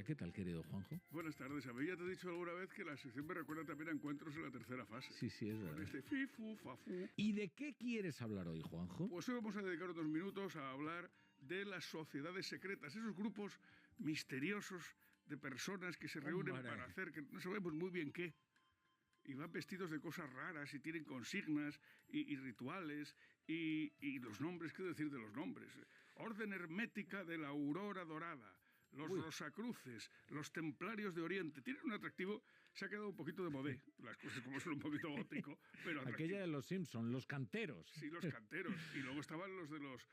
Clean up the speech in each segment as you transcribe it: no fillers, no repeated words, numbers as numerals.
Herrera. ¿Qué tal, querido Juanjo? Buenas tardes. A mí ya te he dicho alguna vez que la sección me recuerda también a encuentros en la tercera fase. Sí, es verdad. Con este fifu, fafu. ¿Y de qué quieres hablar hoy, Juanjo? Pues hoy vamos a dedicar unos minutos a hablar de las sociedades secretas, esos grupos misteriosos de personas que se reúnen para hacer que no sabemos muy bien qué. Y van vestidos de cosas raras y tienen consignas y rituales y los nombres, ¿qué decir de los nombres? Orden Hermética de la Aurora Dorada, los Rosacruces, los Templarios de Oriente. Tienen un atractivo, se ha quedado un poquito de modé, las cosas como son un poquito gótico, pero atractivo. Aquella de los Simpson, los canteros. Sí, los canteros. Y luego estaban los de los...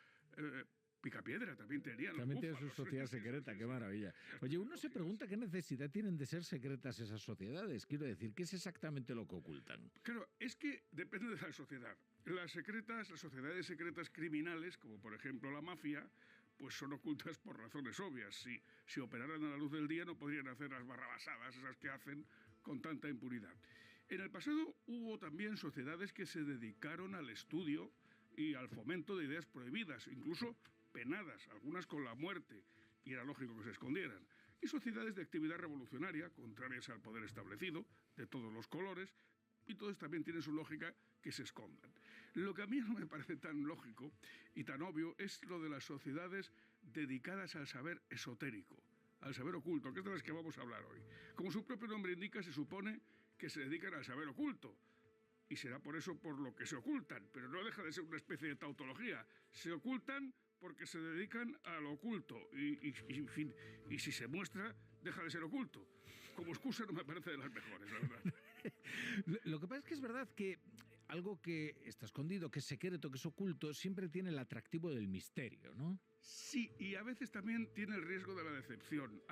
Picapiedra también tenían. También tiene su sociedad secreta, qué maravilla. Oye, uno se pregunta qué necesidad tienen de ser secretas esas sociedades. Quiero decir, ¿qué es exactamente lo que ocultan? Claro, es que depende de la sociedad. Las sociedades secretas criminales, como por ejemplo la mafia, pues son ocultas por razones obvias. Si operaran a la luz del día no podrían hacer las barrabasadas, esas que hacen con tanta impunidad. En el pasado hubo también sociedades que se dedicaron al estudio y al fomento de ideas prohibidas, incluso penadas, algunas con la muerte, y era lógico que se escondieran, y sociedades de actividad revolucionaria, contrarias al poder establecido, de todos los colores, y todos también tienen su lógica que se escondan. Lo que a mí no me parece tan lógico y tan obvio es lo de las sociedades dedicadas al saber esotérico, al saber oculto, que es de las que vamos a hablar hoy. Como su propio nombre indica, se supone que se dedican al saber oculto, y será por eso por lo que se ocultan, pero no deja de ser una especie de tautología. Se ocultan porque se dedican a lo oculto y en fin, y si se muestra, deja de ser oculto. Como excusa no me parece de las mejores, la verdad. Lo que pasa es que es verdad que algo que está escondido, que es secreto, que es oculto, siempre tiene el atractivo del misterio, ¿no? Sí, y a veces también tiene el riesgo de la decepción.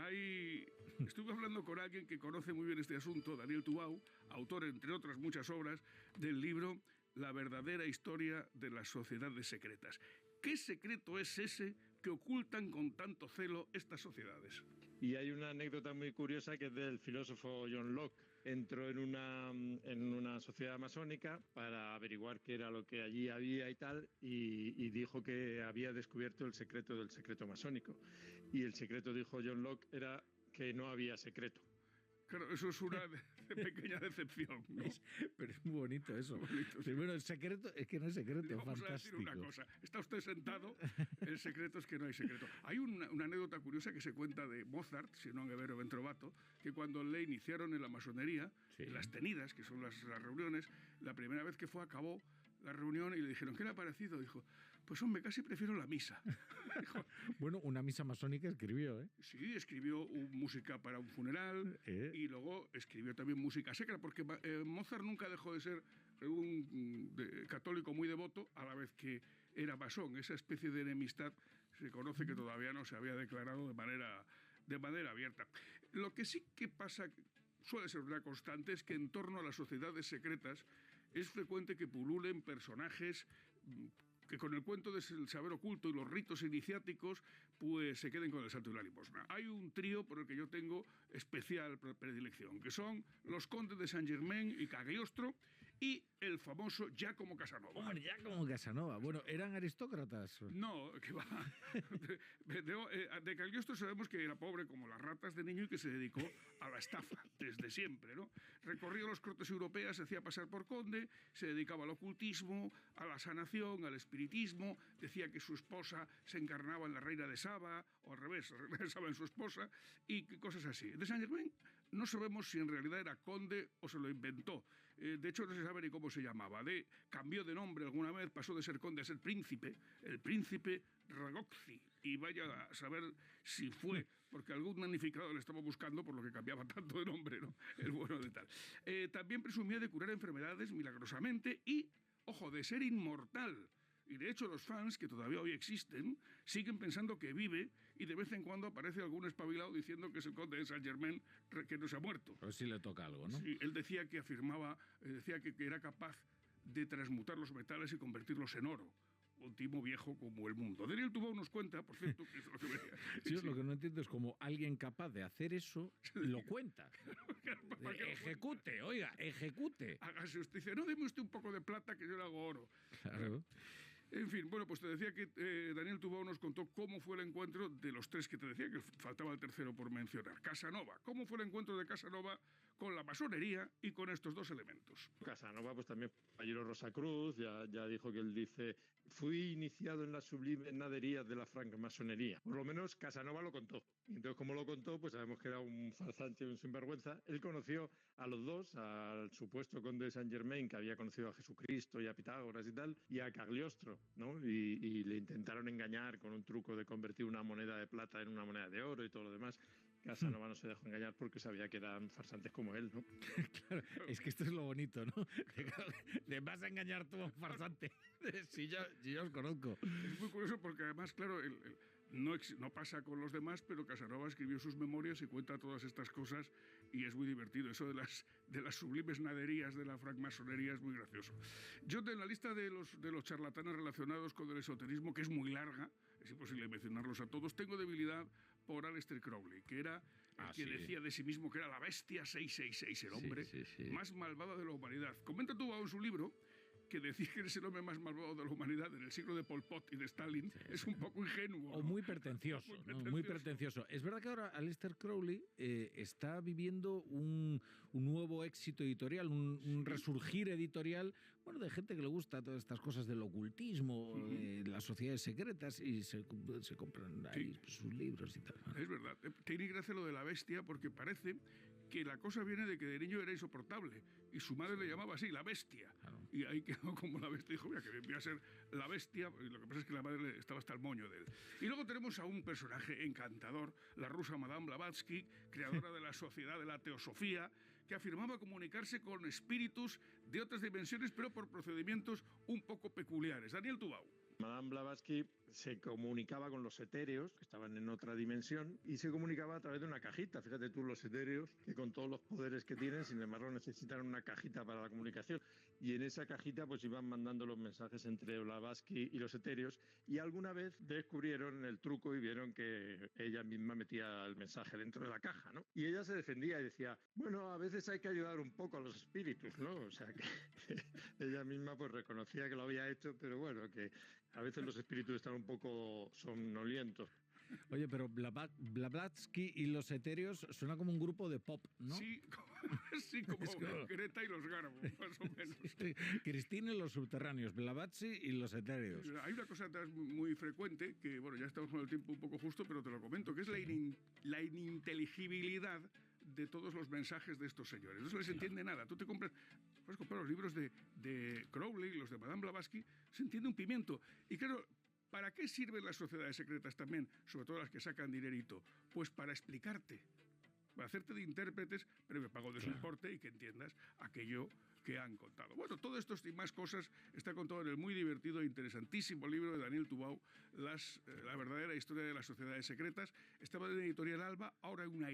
Estuve hablando con alguien que conoce muy bien este asunto, Daniel Tubau, autor, entre otras muchas obras, del libro La verdadera historia de las sociedades secretas. ¿Qué secreto es ese que ocultan con tanto celo estas sociedades? Y hay una anécdota muy curiosa que es del filósofo John Locke. Entró en una sociedad masónica para averiguar qué era lo que allí había y tal, y dijo que había descubierto el secreto del secreto masónico. Y el secreto, dijo John Locke, era que no había secreto. Claro, eso es una pequeña decepción, ¿no? Pero es muy bonito eso. Bueno, el secreto es que no hay secreto, vamos fantástico. a decir una cosa. Está usted sentado, el secreto es que no hay secreto. Hay una anécdota curiosa que se cuenta de Mozart, si no Guevero Ventrovato, que cuando le iniciaron en la masonería, en las tenidas, que son las reuniones, la primera vez que fue acabó la reunión y le dijeron, ¿qué le ha parecido? Dijo, pues hombre, casi prefiero la misa. Dijo, bueno, una misa masónica escribió, ¿eh? Sí, escribió música para un funeral y luego escribió también música sacra, porque Mozart nunca dejó de ser un católico muy devoto, a la vez que era masón. Esa especie de enemistad se conoce que todavía no se había declarado de manera abierta. Lo que sí que pasa, suele ser una constante, es que en torno a las sociedades secretas es frecuente que pululen personajes que con el cuento del saber oculto y los ritos iniciáticos pues se queden con el santo y la limosna. Hay un trío por el que yo tengo especial predilección, que son los condes de Saint-Germain y Cagliostro y el famoso Giacomo Casanova. Hombre, Giacomo Casanova. Bueno, ¿eran aristócratas? No, que va. De Cagliostro sabemos que era pobre como las ratas de niño y que se dedicó a la estafa desde siempre, ¿no? Recorría los cortes europeas, se hacía pasar por conde, se dedicaba al ocultismo, a la sanación, al espiritismo, decía que su esposa se encarnaba en la reina de Saba, o al revés, la reina de Saba en su esposa, y cosas así. De Saint-Germain no sabemos si en realidad era conde o se lo inventó. De hecho, no se sabe ni cómo se llamaba. Cambió de nombre alguna vez, pasó de ser conde a ser príncipe, el príncipe Ragozzi, y vaya a saber si fue, porque algún magnificado le estaba buscando por lo que cambiaba tanto de nombre, ¿no? El bueno de tal. También presumía de curar enfermedades milagrosamente y, ojo, de ser inmortal. Y de hecho los fans, que todavía hoy existen, siguen pensando que vive y de vez en cuando aparece algún espabilado diciendo que es el conde de Saint-Germain que no se ha muerto. Pero sí le toca algo, ¿no? Sí, él decía que era capaz de transmutar los metales y convertirlos en oro. Un timo viejo como el mundo. Daniel Tubau nos cuenta, por cierto, que es lo que sí, lo que no entiendo es cómo alguien capaz de hacer eso lo cuenta. Ejecute, oiga, ejecute. Hágase usted, dice, no, deme usted un poco de plata que yo le hago oro. Claro. En fin, bueno, pues te decía que Daniel Tubau nos contó cómo fue el encuentro de los tres que te decía, que faltaba el tercero por mencionar. Casanova. ¿Cómo fue el encuentro de Casanova con la masonería y con estos dos elementos? Casanova, pues también Caballero Rosacruz, ya dijo que él dice, fui iniciado en las sublimes naderías de la francmasonería. Por lo menos Casanova lo contó. Y entonces, como lo contó, pues sabemos que era un farsante, un sinvergüenza. Él conoció a los dos, al supuesto conde de Saint Germain, que había conocido a Jesucristo y a Pitágoras y tal, y a Cagliostro, ¿no? Y le intentaron engañar con un truco de convertir una moneda de plata en una moneda de oro y todo lo demás. Casanova no se dejó engañar porque sabía que eran farsantes como él, ¿no? Claro, es que esto es lo bonito, ¿no? Le vas a engañar tú a un farsante. Si yo os conozco. Es muy curioso porque además, claro, no pasa con los demás, pero Casanova escribió sus memorias y cuenta todas estas cosas y es muy divertido. Eso de las sublimes naderías de la francmasonería es muy gracioso. Yo en la lista de los charlatanes relacionados con el esoterismo, que es muy larga, es imposible mencionarlos a todos, tengo debilidad por Aleister Crowley, que era el que decía de sí mismo que era la bestia 666, el hombre más malvado de la humanidad. Comenta Tubau en su libro que decir que eres el hombre más malvado de la humanidad en el siglo de Pol Pot y de Stalin es un poco ingenuo. O muy pretencioso, muy pretencioso. Es verdad que ahora Aleister Crowley está viviendo un nuevo éxito editorial, un resurgir editorial, bueno, de gente que le gusta todas estas cosas del ocultismo, las sociedades secretas, y se compran ahí sus libros y tal. Es verdad. Tiene gracia lo de la bestia porque parece que la cosa viene de que de niño era insoportable y su madre le llamaba así, la bestia. Claro. Y ahí quedó como la bestia. Dijo, mira, que voy a ser la bestia. Y lo que pasa es que la madre estaba hasta el moño de él. Y luego tenemos a un personaje encantador, la rusa Madame Blavatsky, creadora de la Sociedad de la Teosofía, que afirmaba comunicarse con espíritus de otras dimensiones, pero por procedimientos un poco peculiares. Daniel Tubau. Madame Blavatsky se comunicaba con los etéreos, que estaban en otra dimensión, y se comunicaba a través de una cajita. Fíjate tú, los etéreos, que con todos los poderes que tienen, sin embargo, necesitan una cajita para la comunicación. Y en esa cajita pues iban mandando los mensajes entre Blavatsky y los etéreos, y alguna vez descubrieron el truco y vieron que ella misma metía el mensaje dentro de la caja, ¿no? Y ella se defendía y decía, bueno, a veces hay que ayudar un poco a los espíritus, ¿no? O sea, que ella misma pues reconocía que lo había hecho, pero bueno, que a veces los espíritus están un poco somnolientos. Oye, pero Blavatsky y los etéreos suena como un grupo de pop, ¿no? Sí, como Greta y los Garbo, más o menos. Sí, Cristina y los subterráneos, Blavatsky y los etéreos. Hay una cosa muy frecuente, que bueno, ya estamos con el tiempo un poco justo, pero te lo comento, que es la ininteligibilidad de todos los mensajes de estos señores. No se les entiende nada. Tú puedes comprar los libros de Crowley, los de Madame Blavatsky, se entiende un pimiento. Y claro, ¿para qué sirven las sociedades secretas también, sobre todo las que sacan dinerito? Pues para explicarte, para hacerte de intérpretes, previo pago de su importe y que entiendas aquello que han contado. Bueno, todo esto y más cosas está contado en el muy divertido e interesantísimo libro de Daniel Tubau, La verdadera historia de las sociedades secretas. Estaba en Editorial Alba, ahora hay una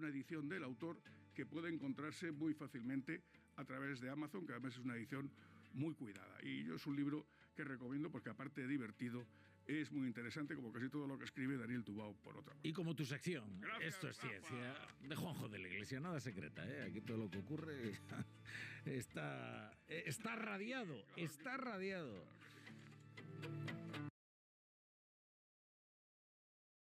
edición del autor que puede encontrarse muy fácilmente a través de Amazon, que además es una edición muy cuidada. Y yo es un libro que recomiendo porque aparte de divertido, es muy interesante, como casi todo lo que escribe Daniel Tubau, por otra parte. Y como tu sección, Gracias, Esto es Rafa. Ciencia, de Juanjo de la Iglesia, nada secreta, ¿eh? Aquí todo lo que ocurre está radiado, está radiado.